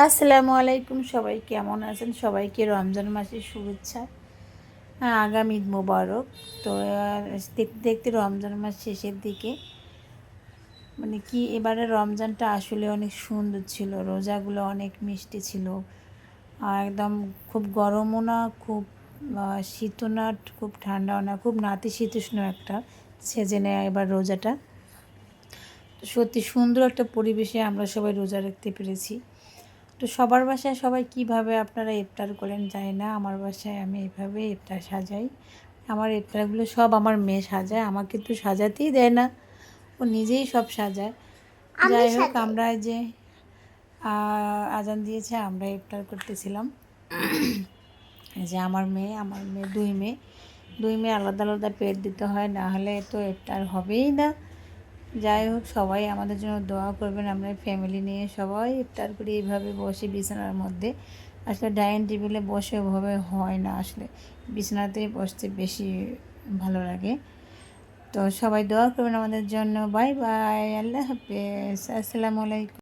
আসসালামু আলাইকুম। সবাই কেমন আছেন? সবাইকে রমজান মাসের শুভেচ্ছা। আগাম ঈদ মোবারক। তো দেখতে দেখতে রমজান মাস শেষের দিকে, মানে কি এবারে রমজানটা আসলে অনেক সুন্দর ছিল। রোজাগুলো অনেক মিষ্টি ছিল, আর একদম খুব গরমও না, খুব শীতও না, খুব ঠান্ডাও না, খুব নাতিশীতোষ্ণ একটা সিজনে এবার রোজাটা। তো সত্যি সুন্দর একটা পরিবেশে আমরা সবাই রোজা রাখতে পেরেছি। তো সবার বাসায় সবাই কিভাবে আপনারা ইফতার করেন জানি না। আমার বাসায় আমি এভাবে ইফতার সাজাই। আমার ইফতারগুলো সব আমার মেয়ে সাজায়, আমাকে কিন্তু সাজাতেই দেয় না, ও নিজেই সব সাজায়। যাই হোক, আমরা যে আজান দিয়েছে, আমরা ইফতার করতেছিলাম। এই যে আমার মেয়ে দুই মেয়ে আলাদা আলাদা প্লেট দিতে হয়, না হলে তো ইফতার হবেই না। যাই হোক, সবাই আমাদের জন্য দোয়া করবেন। আমরা ফ্যামিলি নিয়ে সবাই ইফতার করি এইভাবে বসে বিছানার মধ্যে। আসলে ডাইনিং টেবিলে বসে ওভাবে হয় না, আসলে বিছানাতেই বসতে বেশি ভালো লাগে। তো সবাই দোয়া করবেন আমাদের জন্য। বাই বাই, আল্লাহ হাফেজ, আসসালামু আলাইকুম।